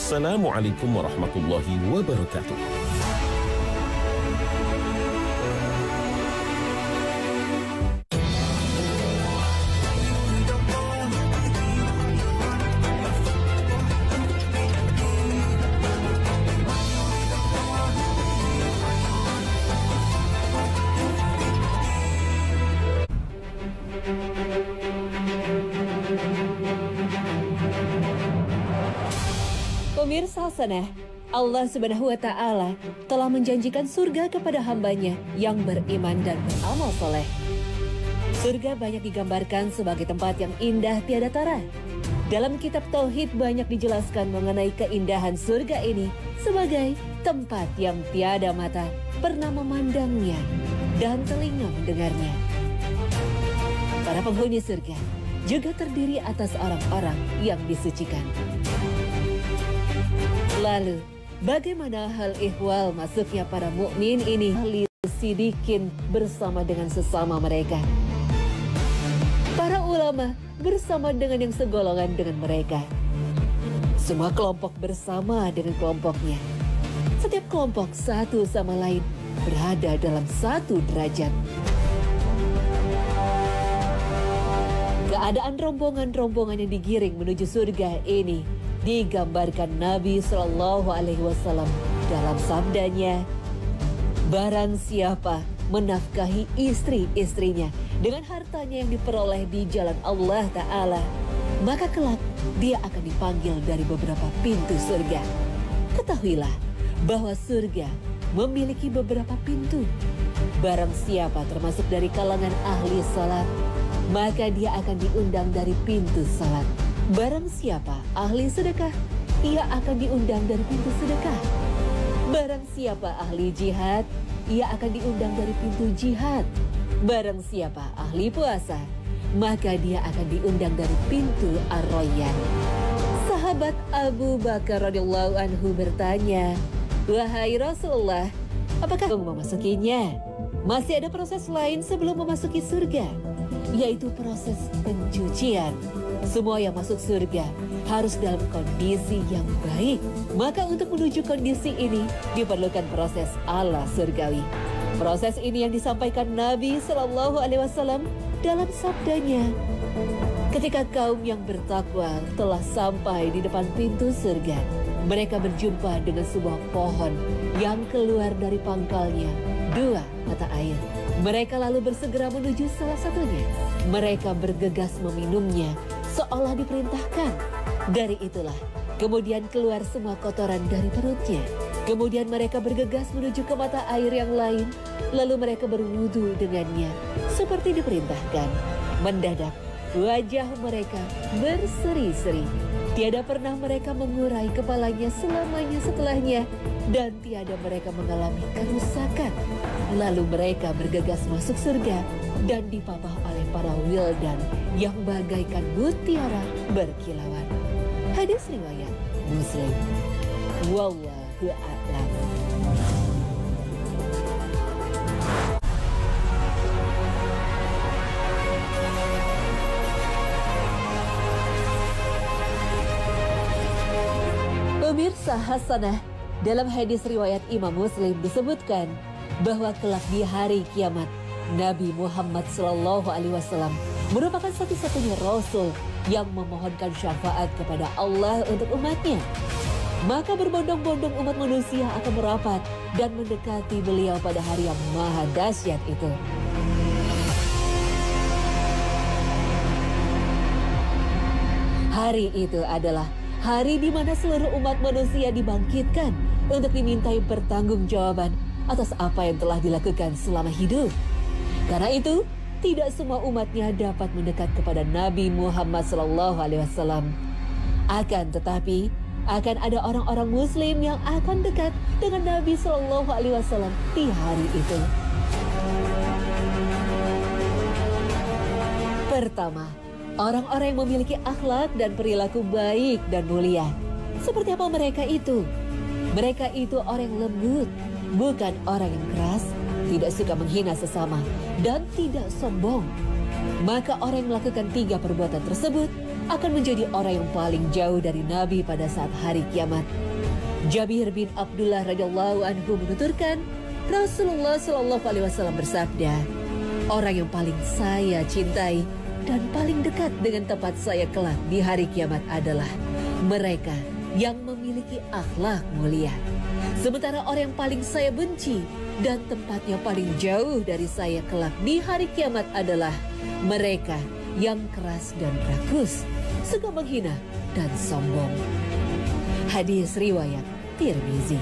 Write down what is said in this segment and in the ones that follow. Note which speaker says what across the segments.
Speaker 1: Wassalamualaikum warahmatullahi wabarakatuh.
Speaker 2: Pemirsa Hasanah, Allah Subhanahu wa Ta'ala telah menjanjikan surga kepada hambanya yang beriman dan beramal soleh. Surga banyak digambarkan sebagai tempat yang indah tiada tara. Dalam kitab Tauhid banyak dijelaskan mengenai keindahan surga ini sebagai tempat yang tiada mata pernah memandangnya dan telinga mendengarnya. Para penghuni surga juga terdiri atas orang-orang yang disucikan. Lalu, bagaimana hal ihwal masuknya para mukmin ini ahli sidikin bersama dengan sesama mereka? Para ulama bersama dengan yang segolongan dengan mereka. Semua kelompok bersama dengan kelompoknya. Setiap kelompok satu sama lain berada dalam satu derajat. Keadaan rombongan-rombongan yang digiring menuju surga ini digambarkan Nabi Shallallahu Alaihi Wasallam dalam sabdanya, barang siapa menafkahi istri-istrinya dengan hartanya yang diperoleh di jalan Allah Ta'ala, maka kelak dia akan dipanggil dari beberapa pintu surga. Ketahuilah bahwa surga memiliki beberapa pintu. Barang siapa termasuk dari kalangan ahli salat, maka dia akan diundang dari pintu salat. Barang siapa ahli sedekah, ia akan diundang dari pintu sedekah. Barang siapa ahli jihad, ia akan diundang dari pintu jihad. Barang siapa ahli puasa, maka dia akan diundang dari pintu Ar-Rayyan. Sahabat Abu Bakar radhiyallahu anhu bertanya, "Wahai Rasulullah, apakah memasukinya? Masih ada proses lain sebelum memasuki surga, yaitu proses pencucian. Semua yang masuk surga harus dalam kondisi yang baik. Maka untuk menuju kondisi ini diperlukan proses ala surgawi. Proses ini yang disampaikan Nabi Shallallahu Alaihi Wasallam dalam sabdanya, ketika kaum yang bertakwa telah sampai di depan pintu surga, mereka berjumpa dengan sebuah pohon yang keluar dari pangkalnya 2 mata air. Mereka lalu bersegera menuju salah satunya. Mereka bergegas meminumnya seolah diperintahkan. Dari itulah kemudian keluar semua kotoran dari perutnya. Kemudian mereka bergegas menuju ke mata air yang lain. Lalu mereka berwudu dengannya seperti diperintahkan. Mendadak wajah mereka berseri-seri. Tiada pernah mereka mengurai kepalanya selamanya setelahnya. Dan tiada mereka mengalami kerusakan. Lalu mereka bergegas masuk surga dan dipapah oleh para wildan yang bagaikan mutiara berkilauan. Hadis riwayat Muslim. Wallahu a'lam. Pemirsa Hasanah, dalam hadis riwayat Imam Muslim disebutkan bahwa kelak di hari kiamat Nabi Muhammad Sallallahu Alaihi Wasallam merupakan satu-satunya Rasul yang memohonkan syafaat kepada Allah untuk umatnya. Maka berbondong-bondong umat manusia akan merapat dan mendekati beliau pada hari yang maha dahsyat itu. Hari itu adalah hari di mana seluruh umat manusia dibangkitkan untuk dimintai pertanggungjawaban atas apa yang telah dilakukan selama hidup. Karena itu, tidak semua umatnya dapat mendekat kepada Nabi Muhammad SAW. Akan tetapi, akan ada orang-orang Muslim yang akan dekat dengan Nabi SAW di hari itu. Pertama, orang-orang yang memiliki akhlak dan perilaku baik dan mulia. Seperti apa mereka itu? Mereka itu orang yang lembut, bukan orang yang keras, tidak suka menghina sesama, dan tidak sombong. Maka orang yang melakukan 3 perbuatan tersebut akan menjadi orang yang paling jauh dari Nabi pada saat hari kiamat. Jabir bin Abdullah radhiyallahu anhu menuturkan, Rasulullah Shallallahu alaihi wasallam bersabda, orang yang paling saya cintai dan paling dekat dengan tempat saya kelak di hari kiamat adalah mereka yang memiliki akhlak mulia. Sementara orang yang paling saya benci dan tempatnya paling jauh dari saya kelak di hari kiamat adalah mereka yang keras dan rakus, suka menghina dan sombong. Hadis riwayat Tirmizi.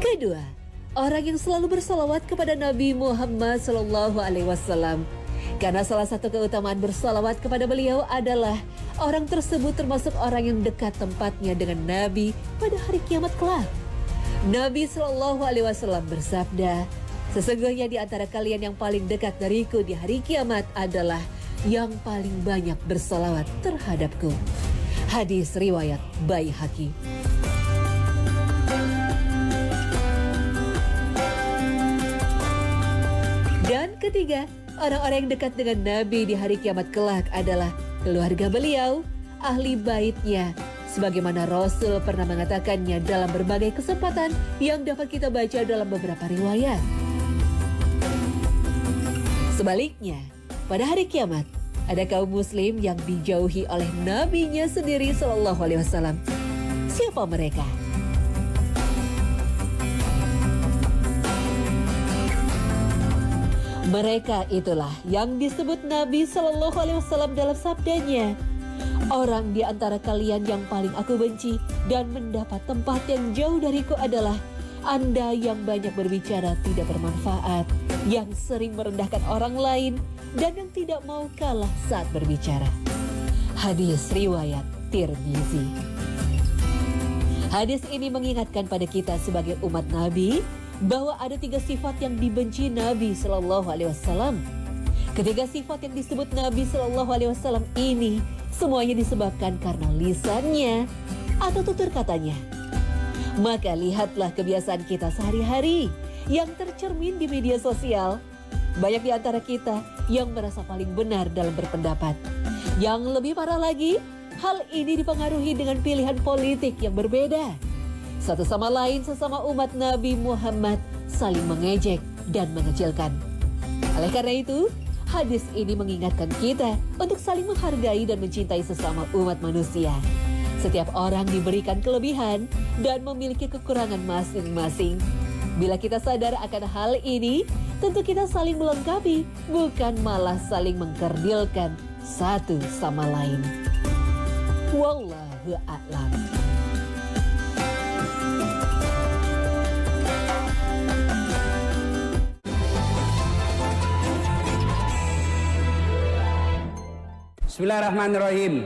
Speaker 2: Kedua, orang yang selalu bersalawat kepada Nabi Muhammad SAW. Karena salah satu keutamaan bersalawat kepada beliau adalah orang tersebut termasuk orang yang dekat tempatnya dengan Nabi pada hari kiamat kelak. Nabi SAW bersabda, sesungguhnya di antara kalian yang paling dekat dariku di hari kiamat adalah yang paling banyak bersalawat terhadapku. Hadis riwayat Baihaqi. Dan ketiga, orang-orang yang dekat dengan Nabi di hari kiamat kelak adalah keluarga beliau, ahli baitnya, sebagaimana Rasul pernah mengatakannya dalam berbagai kesempatan yang dapat kita baca dalam beberapa riwayat. Sebaliknya, pada hari kiamat, ada kaum muslim yang dijauhi oleh nabinya sendiri Shallallahu alaihi wasallam. Siapa mereka? Mereka itulah yang disebut Nabi Shallallahu alaihi wasallam dalam sabdanya, orang di antara kalian yang paling aku benci dan mendapat tempat yang jauh dariku adalah Anda yang banyak berbicara tidak bermanfaat, yang sering merendahkan orang lain, dan yang tidak mau kalah saat berbicara. Hadis riwayat Tirmizi. Hadis ini mengingatkan pada kita sebagai umat Nabi bahwa ada 3 sifat yang dibenci Nabi Shallallahu alaihi wasallam. Ketiga sifat yang disebut Nabi Shallallahu alaihi wasallam ini semuanya disebabkan karena lisannya atau tutur katanya. Maka lihatlah kebiasaan kita sehari-hari yang tercermin di media sosial. Banyak di antara kita yang merasa paling benar dalam berpendapat. Yang lebih parah lagi, hal ini dipengaruhi dengan pilihan politik yang berbeda. Satu sama lain sesama umat Nabi Muhammad saling mengejek dan mengecilkan. Oleh karena itu, hadis ini mengingatkan kita untuk saling menghargai dan mencintai sesama umat manusia. Setiap orang diberikan kelebihan dan memiliki kekurangan masing-masing. Bila kita sadar akan hal ini, tentu kita saling melengkapi, bukan malah saling mengkerdilkan satu sama lain. Wallahu a'lam.
Speaker 3: Bismillahirrahmanirrahim.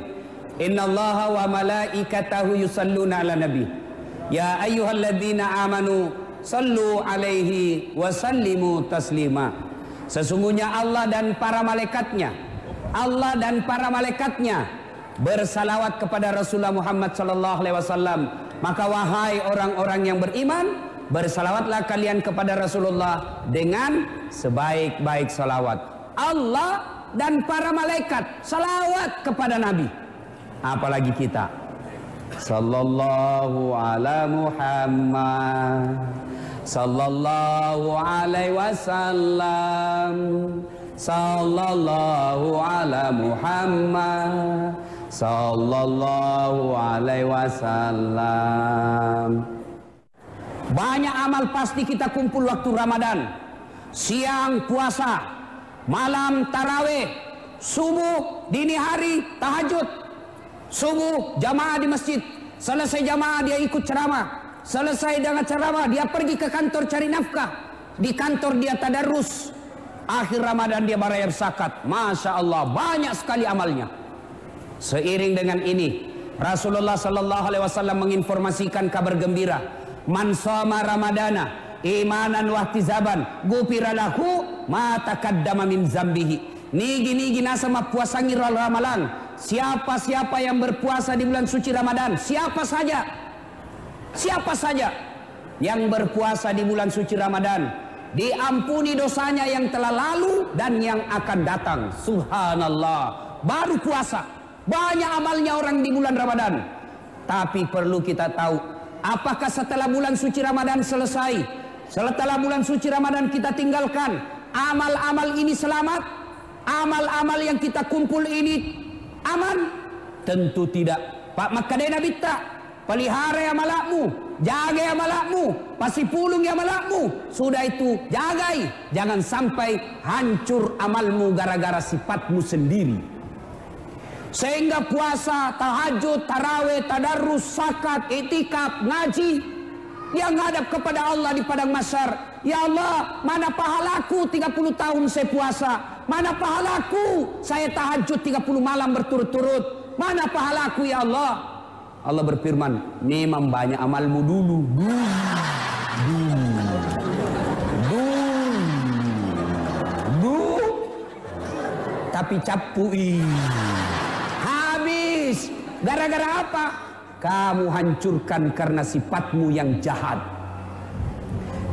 Speaker 3: Innallaha wa malaikatahu yusalluna ala nabi. Ya ayyuhalladzina amanu sallu alaihi wa sallimu taslima. Sesungguhnya Allah dan para malaikatnya bersalawat kepada Rasulullah Muhammad sallallahu alaihi wasallam. Maka wahai orang-orang yang beriman, bersalawatlah kalian kepada Rasulullah dengan sebaik-baik salawat. Allah dan para malaikat salawat kepada Nabi, apalagi kita. Sallallahu ala Muhammad, sallallahu alaihi wasallam, sallallahu ala Muhammad, sallallahu alaihi wasallam. Banyak amal pasti kita kumpul waktu Ramadan. Siang puasa, malam tarawih, subuh dini hari tahajud, subuh jamaah di masjid, selesai jamaah dia ikut ceramah, selesai dengan ceramah dia pergi ke kantor cari nafkah, di kantor dia tadarus, akhir Ramadan dia bayar zakat. Masya Allah, banyak sekali amalnya. Seiring dengan ini, Rasulullah Sallallahu Alaihi Wasallam menginformasikan kabar gembira, man shoma ramadana imanan wahtizaban gufira lahu ma taqaddama min zambihi. Nigi nasa mapuasangi ramalan. Siapa yang berpuasa di bulan suci Ramadan, siapa saja yang berpuasa di bulan suci Ramadan, diampuni dosanya yang telah lalu dan yang akan datang. Subhanallah. Baru puasa, banyak amalnya orang di bulan Ramadan. Tapi perlu kita tahu, apakah setelah bulan suci Ramadan selesai, setelah bulan suci Ramadan kita tinggalkan, amal-amal ini selamat? Amal-amal yang kita kumpul ini aman? Tentu tidak. Pak Makadena Bitta, pelihara amalakmu, jaga amalakmu, pasti pulung amalakmu. Sudah itu jagai, jangan sampai hancur amalmu gara-gara sifatmu sendiri. Sehingga puasa, tahajud, taraweh, tadarrus, zakat, itikaf, ngaji yang ngadap kepada Allah di padang mahsyar. Ya Allah, mana pahalaku 30 tahun saya puasa? Mana pahalaku saya tahajud 30 malam berturut-turut? Mana pahalaku ya Allah? Allah berfirman, memang banyak amalmu dulu. Tapi capui. Habis. Gara-gara apa? Kamu hancurkan karena sifatmu yang jahat.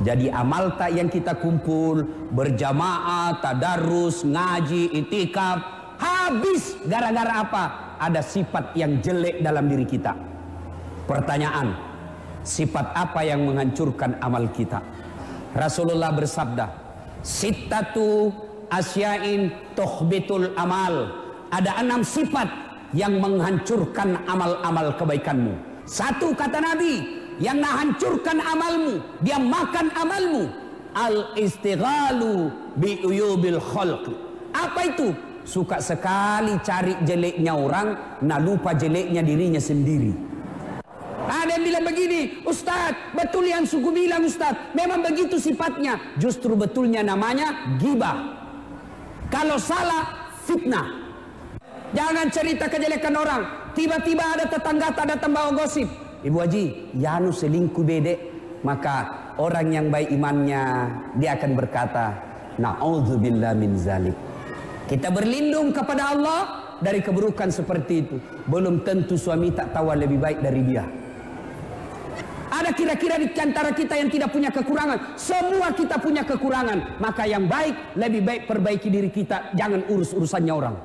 Speaker 3: Jadi amal tak yang kita kumpul, berjamaah, tadarus, ngaji, itikaf, habis gara-gara apa? Ada sifat yang jelek dalam diri kita. Pertanyaan, sifat apa yang menghancurkan amal kita? Rasulullah bersabda, sittatu asya'in tuhbitul amal. Ada 6 sifat yang menghancurkan amal-amal kebaikanmu. 1 kata Nabi, yang menghancurkan amalmu, dia makan amalmu. Al-istighalu bi uyubil khalq. Apa itu? Suka sekali cari jeleknya orang, nah lupa jeleknya dirinya sendiri. Ada yang bilang begini, Ustadz, betul yang suku bilang Ustadz, memang begitu sifatnya. Justru betulnya namanya ghibah. Kalau salah, fitnah. Jangan cerita kejelekan orang. Tiba-tiba ada tetangga tak datang bawa gosip. Ibu Haji, Yanu selingkuh bedek. Maka orang yang baik imannya, dia akan berkata, na'udzubillah min zalik. Kita berlindung kepada Allah dari keburukan seperti itu. Belum tentu suami tak tahu lebih baik dari dia. Ada kira-kira di antara kita yang tidak punya kekurangan. Semua kita punya kekurangan. Maka yang baik, lebih baik perbaiki diri kita. Jangan urus urusannya orang.